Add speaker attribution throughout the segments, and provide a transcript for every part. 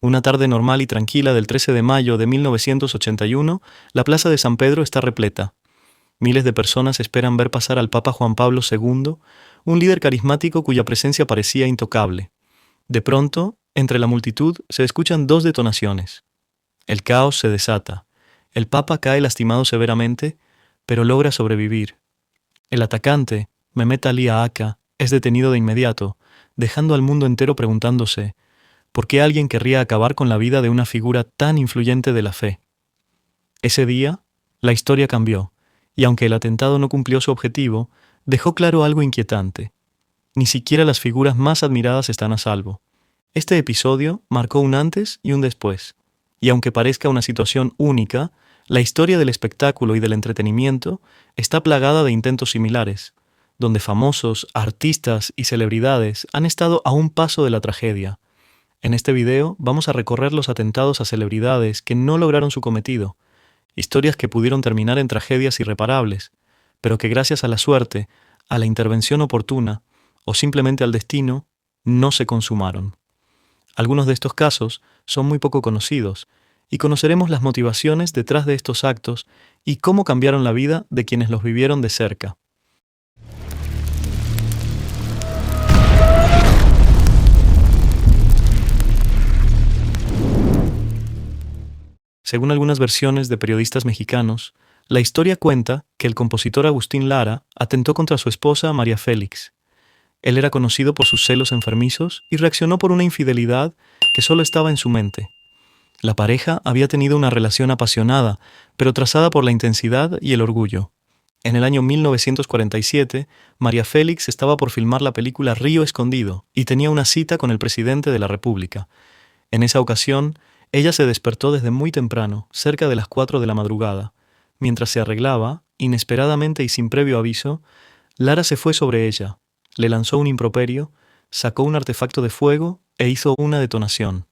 Speaker 1: Una tarde normal y tranquila del 13 de mayo de 1981, la plaza de San Pedro está repleta. Miles de personas esperan ver pasar al Papa Juan Pablo II, un líder carismático cuya presencia parecía intocable. De pronto, entre la multitud se escuchan dos detonaciones. El caos se desata. El Papa cae lastimado severamente, pero logra sobrevivir. El atacante, Mehmet Ali Agca, es detenido de inmediato, dejando al mundo entero preguntándose ¿por qué alguien querría acabar con la vida de una figura tan influyente de la fe? Ese día, la historia cambió, y aunque el atentado no cumplió su objetivo, dejó claro algo inquietante. Ni siquiera las figuras más admiradas están a salvo. Este episodio marcó un antes y un después, y aunque parezca una situación única, la historia del espectáculo y del entretenimiento está plagada de intentos similares, donde famosos, artistas y celebridades han estado a un paso de la tragedia. En este video vamos a recorrer los atentados a celebridades que no lograron su cometido, historias que pudieron terminar en tragedias irreparables, pero que gracias a la suerte, a la intervención oportuna o simplemente al destino, no se consumaron. Algunos de estos casos son muy poco conocidos, y conoceremos las motivaciones detrás de estos actos y cómo cambiaron la vida de quienes los vivieron de cerca. Según algunas versiones de periodistas mexicanos, la historia cuenta que el compositor Agustín Lara atentó contra su esposa María Félix. Él era conocido por sus celos enfermizos y reaccionó por una infidelidad que solo estaba en su mente. La pareja había tenido una relación apasionada, pero trazada por la intensidad y el orgullo. En el año 1947, María Félix estaba por filmar la película Río Escondido y tenía una cita con el presidente de la República. En esa ocasión, ella se despertó desde muy temprano, cerca de las 4 de la madrugada. Mientras se arreglaba, inesperadamente y sin previo aviso, Lara se fue sobre ella, le lanzó un improperio, sacó un artefacto de fuego e hizo una detonación.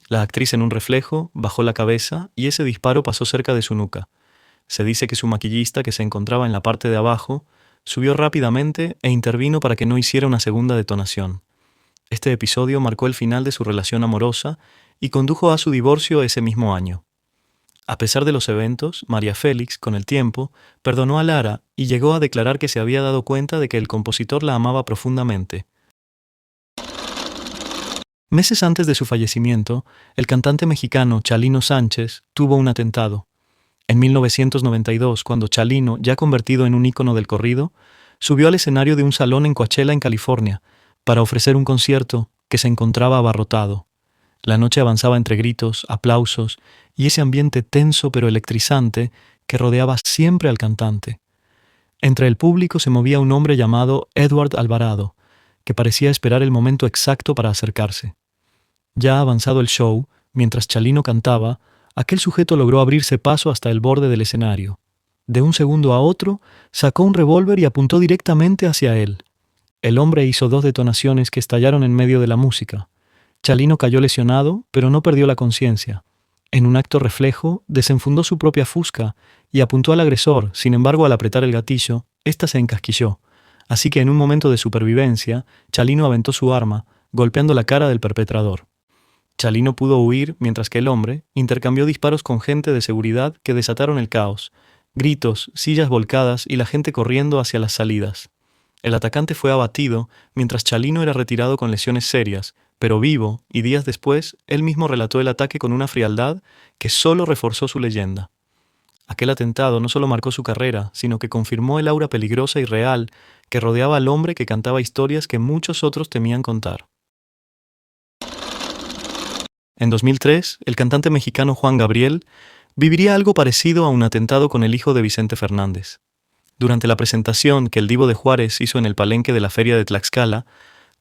Speaker 1: La actriz en un reflejo bajó la cabeza y ese disparo pasó cerca de su nuca. Se dice que su maquillista, que se encontraba en la parte de abajo, subió rápidamente e intervino para que no hiciera una segunda detonación. Este episodio marcó el final de su relación amorosa y condujo a su divorcio ese mismo año. A pesar de los eventos, María Félix, con el tiempo, perdonó a Lara y llegó a declarar que se había dado cuenta de que el compositor la amaba profundamente. Meses antes de su fallecimiento, el cantante mexicano Chalino Sánchez tuvo un atentado. En 1992, cuando Chalino, ya convertido en un ícono del corrido, subió al escenario de un salón en Coachella, en California, para ofrecer un concierto que se encontraba abarrotado. La noche avanzaba entre gritos, aplausos y ese ambiente tenso pero electrizante que rodeaba siempre al cantante. Entre el público se movía un hombre llamado Edward Alvarado, que parecía esperar el momento exacto para acercarse. Ya avanzado el show, mientras Chalino cantaba, aquel sujeto logró abrirse paso hasta el borde del escenario. De un segundo a otro, sacó un revólver y apuntó directamente hacia él. El hombre hizo 2 detonaciones que estallaron en medio de la música. Chalino cayó lesionado, pero no perdió la conciencia. En un acto reflejo, desenfundó su propia fusca y apuntó al agresor. Sin embargo, al apretar el gatillo, ésta se encasquilló. Así que en un momento de supervivencia, Chalino aventó su arma, golpeando la cara del perpetrador. Chalino pudo huir mientras que el hombre intercambió disparos con gente de seguridad que desataron el caos, gritos, sillas volcadas y la gente corriendo hacia las salidas. El atacante fue abatido mientras Chalino era retirado con lesiones serias, pero vivo, y días después, él mismo relató el ataque con una frialdad que solo reforzó su leyenda. Aquel atentado no solo marcó su carrera, sino que confirmó el aura peligrosa y real que rodeaba al hombre que cantaba historias que muchos otros temían contar. En 2003, el cantante mexicano Juan Gabriel viviría algo parecido a un atentado con el hijo de Vicente Fernández. Durante la presentación que el Divo de Juárez hizo en el palenque de la Feria de Tlaxcala,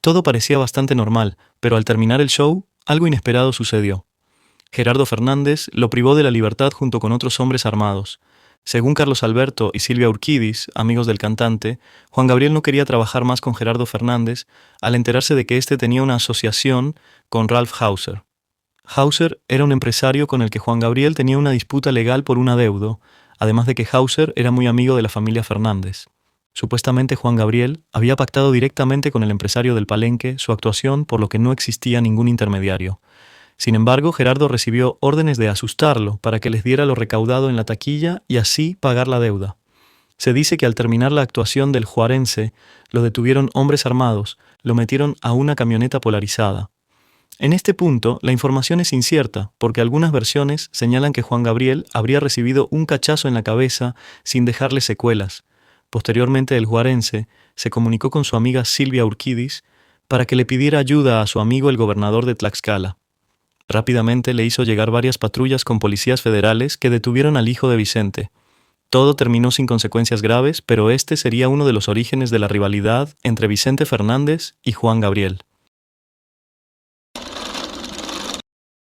Speaker 1: todo parecía bastante normal, pero al terminar el show, algo inesperado sucedió. Gerardo Fernández lo privó de la libertad junto con otros hombres armados. Según Carlos Alberto y Silvia Urquidis, amigos del cantante, Juan Gabriel no quería trabajar más con Gerardo Fernández al enterarse de que éste tenía una asociación con Ralph Hauser. Hauser era un empresario con el que Juan Gabriel tenía una disputa legal por un adeudo, además de que Hauser era muy amigo de la familia Fernández. Supuestamente Juan Gabriel había pactado directamente con el empresario del palenque su actuación, por lo que no existía ningún intermediario. Sin embargo, Gerardo recibió órdenes de asustarlo para que les diera lo recaudado en la taquilla y así pagar la deuda. Se dice que al terminar la actuación del juarense, lo detuvieron hombres armados, lo metieron a una camioneta polarizada. En este punto, la información es incierta, porque algunas versiones señalan que Juan Gabriel habría recibido un cachazo en la cabeza sin dejarle secuelas. Posteriormente, el juarense se comunicó con su amiga Silvia Urquidis para que le pidiera ayuda a su amigo el gobernador de Tlaxcala. Rápidamente le hizo llegar varias patrullas con policías federales que detuvieron al hijo de Vicente. Todo terminó sin consecuencias graves, pero este sería uno de los orígenes de la rivalidad entre Vicente Fernández y Juan Gabriel.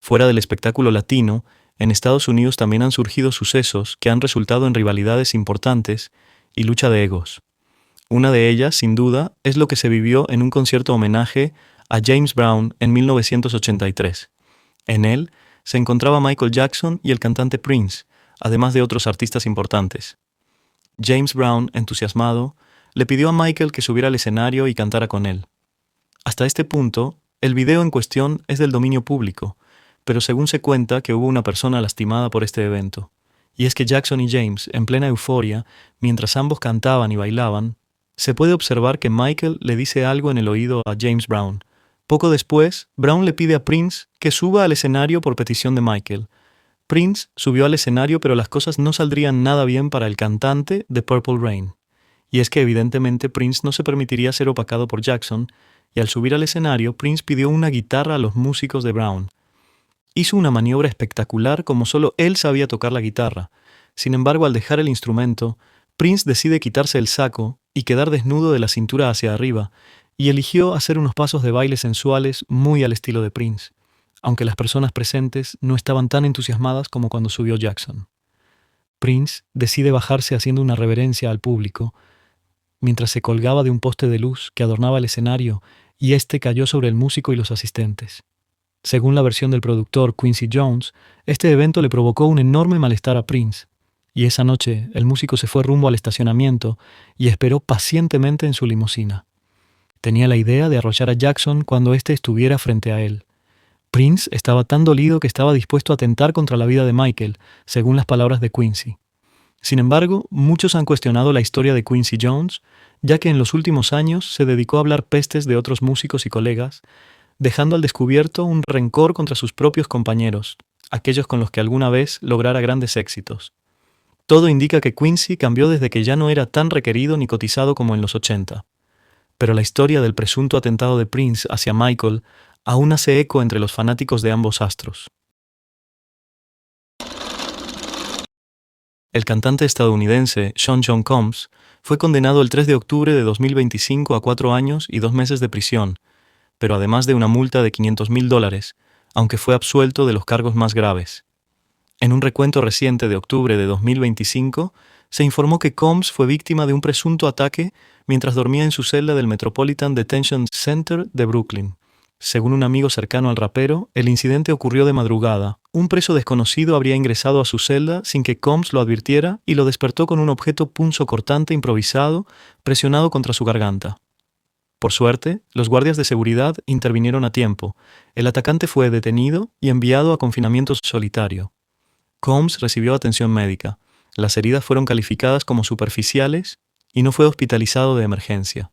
Speaker 1: Fuera del espectáculo latino, en Estados Unidos también han surgido sucesos que han resultado en rivalidades importantes y lucha de egos. Una de ellas, sin duda, es lo que se vivió en un concierto homenaje a James Brown en 1983. En él se encontraba Michael Jackson y el cantante Prince, además de otros artistas importantes. James Brown, entusiasmado, le pidió a Michael que subiera al escenario y cantara con él. Hasta este punto, el video en cuestión es del dominio público, pero según se cuenta que hubo una persona lastimada por este evento. Y es que Jackson y James, en plena euforia, mientras ambos cantaban y bailaban, se puede observar que Michael le dice algo en el oído a James Brown. Poco después, Brown le pide a Prince que suba al escenario por petición de Michael. Prince subió al escenario, pero las cosas no saldrían nada bien para el cantante de Purple Rain. Y es que evidentemente Prince no se permitiría ser opacado por Jackson, y al subir al escenario, Prince pidió una guitarra a los músicos de Brown. Hizo una maniobra espectacular como solo él sabía tocar la guitarra. Sin embargo, al dejar el instrumento, Prince decide quitarse el saco y quedar desnudo de la cintura hacia arriba, y eligió hacer unos pasos de baile sensuales muy al estilo de Prince, aunque las personas presentes no estaban tan entusiasmadas como cuando subió Jackson. Prince decide bajarse haciendo una reverencia al público, mientras se colgaba de un poste de luz que adornaba el escenario y este cayó sobre el músico y los asistentes. Según la versión del productor Quincy Jones, este evento le provocó un enorme malestar a Prince, y esa noche el músico se fue rumbo al estacionamiento y esperó pacientemente en su limusina. Tenía la idea de arrollar a Jackson cuando éste estuviera frente a él. Prince estaba tan dolido que estaba dispuesto a atentar contra la vida de Michael, según las palabras de Quincy. Sin embargo, muchos han cuestionado la historia de Quincy Jones, ya que en los últimos años se dedicó a hablar pestes de otros músicos y colegas, dejando al descubierto un rencor contra sus propios compañeros, aquellos con los que alguna vez lograra grandes éxitos. Todo indica que Quincy cambió desde que ya no era tan requerido ni cotizado como en los 80. Pero la historia del presunto atentado de Prince hacia Michael aún hace eco entre los fanáticos de ambos astros. El cantante estadounidense Sean John Combs fue condenado el 3 de octubre de 2025 a 4 años y 2 meses de prisión, pero además de una multa de $500,000, aunque fue absuelto de los cargos más graves. En un recuento reciente de octubre de 2025, se informó que Combs fue víctima de un presunto ataque mientras dormía en su celda del Metropolitan Detention Center de Brooklyn. Según un amigo cercano al rapero, el incidente ocurrió de madrugada. Un preso desconocido habría ingresado a su celda sin que Combs lo advirtiera y lo despertó con un objeto punzocortante improvisado presionado contra su garganta. Por suerte, los guardias de seguridad intervinieron a tiempo. El atacante fue detenido y enviado a confinamiento solitario. Combs recibió atención médica. Las heridas fueron calificadas como superficiales y no fue hospitalizado de emergencia.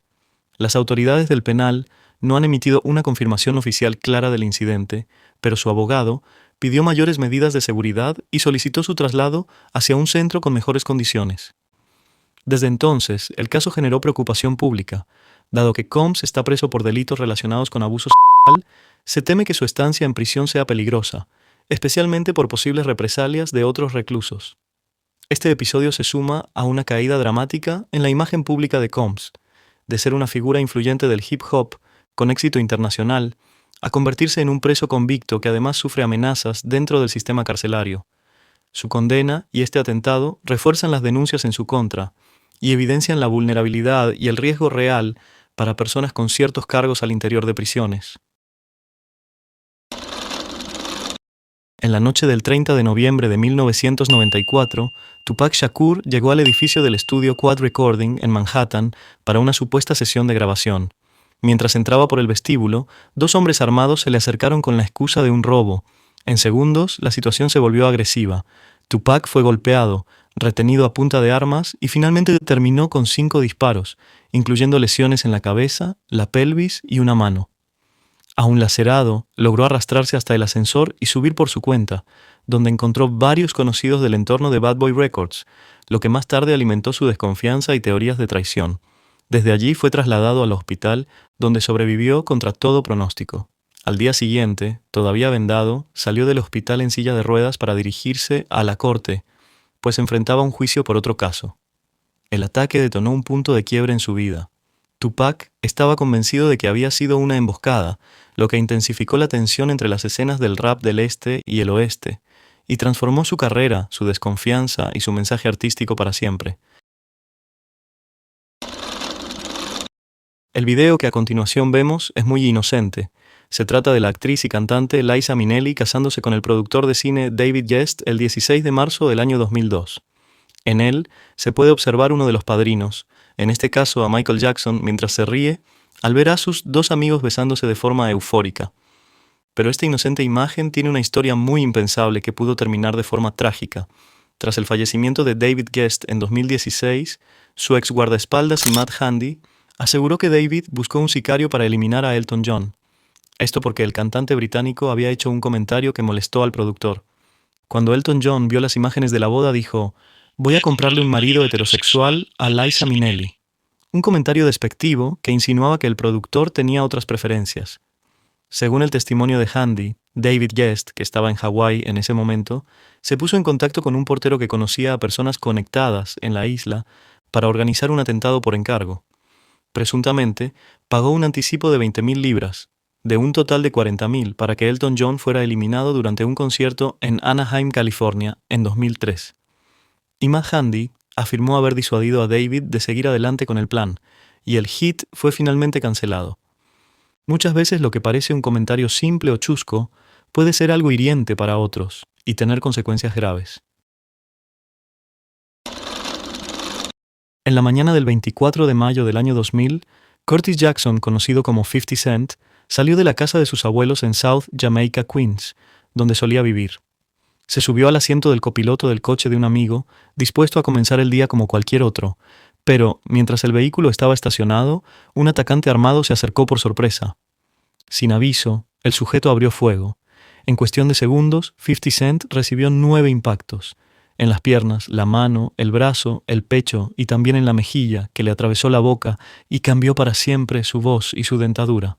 Speaker 1: Las autoridades del penal no han emitido una confirmación oficial clara del incidente, pero su abogado pidió mayores medidas de seguridad y solicitó su traslado hacia un centro con mejores condiciones. Desde entonces, el caso generó preocupación pública. Dado que Combs está preso por delitos relacionados con abuso sexual, se teme que su estancia en prisión sea peligrosa, especialmente por posibles represalias de otros reclusos. Este episodio se suma a una caída dramática en la imagen pública de Combs, de ser una figura influyente del hip hop con éxito internacional, a convertirse en un preso convicto que además sufre amenazas dentro del sistema carcelario. Su condena y este atentado refuerzan las denuncias en su contra y evidencian la vulnerabilidad y el riesgo real para personas con ciertos cargos al interior de prisiones. En la noche del 30 de noviembre de 1994, Tupac Shakur llegó al edificio del estudio Quad Recording en Manhattan para una supuesta sesión de grabación. Mientras entraba por el vestíbulo, dos hombres armados se le acercaron con la excusa de un robo. En segundos, la situación se volvió agresiva. Tupac fue golpeado, retenido a punta de armas y finalmente terminó con 5 disparos, incluyendo lesiones en la cabeza, la pelvis y una mano. Aún lacerado, logró arrastrarse hasta el ascensor y subir por su cuenta, donde encontró varios conocidos del entorno de Bad Boy Records, lo que más tarde alimentó su desconfianza y teorías de traición. Desde allí fue trasladado al hospital, donde sobrevivió contra todo pronóstico. Al día siguiente, todavía vendado, salió del hospital en silla de ruedas para dirigirse a la corte, pues enfrentaba un juicio por otro caso. El ataque detonó un punto de quiebre en su vida. Tupac estaba convencido de que había sido una emboscada, lo que intensificó la tensión entre las escenas del rap del este y el oeste, y transformó su carrera, su desconfianza y su mensaje artístico para siempre. El video que a continuación vemos es muy inocente. Se trata de la actriz y cantante Liza Minnelli casándose con el productor de cine David Gest el 16 de marzo del año 2002. En él se puede observar uno de los padrinos, en este caso a Michael Jackson, mientras se ríe al ver a sus dos amigos besándose de forma eufórica. Pero esta inocente imagen tiene una historia muy impensable que pudo terminar de forma trágica. Tras el fallecimiento de David Gest en 2016, su ex guardaespaldas y Matt Handy aseguró que David buscó un sicario para eliminar a Elton John. Esto porque el cantante británico había hecho un comentario que molestó al productor. Cuando Elton John vio las imágenes de la boda dijo: «Voy a comprarle un marido heterosexual a Liza Minnelli». Un comentario despectivo que insinuaba que el productor tenía otras preferencias. Según el testimonio de Handy, David Gest, que estaba en Hawái en ese momento, se puso en contacto con un portero que conocía a personas conectadas en la isla para organizar un atentado por encargo. Presuntamente, pagó un anticipo de 20.000 libras, de un total de 40.000, para que Elton John fuera eliminado durante un concierto en Anaheim, California, en 2003. Y Matt Handy afirmó haber disuadido a David de seguir adelante con el plan, y el hit fue finalmente cancelado. Muchas veces lo que parece un comentario simple o chusco puede ser algo hiriente para otros y tener consecuencias graves. En la mañana del 24 de mayo del año 2000, Curtis Jackson, conocido como 50 Cent, salió de la casa de sus abuelos en South Jamaica, Queens, donde solía vivir. Se subió al asiento del copiloto del coche de un amigo, dispuesto a comenzar el día como cualquier otro, pero, mientras el vehículo estaba estacionado, un atacante armado se acercó por sorpresa. Sin aviso, el sujeto abrió fuego. En cuestión de segundos, 50 Cent recibió 9 impactos, en las piernas, la mano, el brazo, el pecho y también en la mejilla, que le atravesó la boca y cambió para siempre su voz y su dentadura.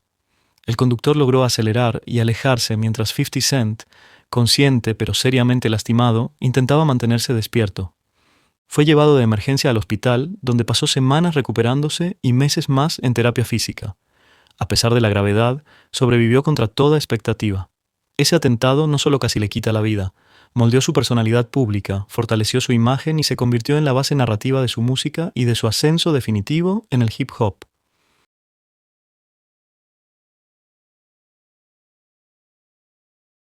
Speaker 1: El conductor logró acelerar y alejarse mientras 50 Cent, consciente pero seriamente lastimado, intentaba mantenerse despierto. Fue llevado de emergencia al hospital, donde pasó semanas recuperándose y meses más en terapia física. A pesar de la gravedad, sobrevivió contra toda expectativa. Ese atentado no solo casi le quita la vida, moldeó su personalidad pública, fortaleció su imagen y se convirtió en la base narrativa de su música y de su ascenso definitivo en el hip hop.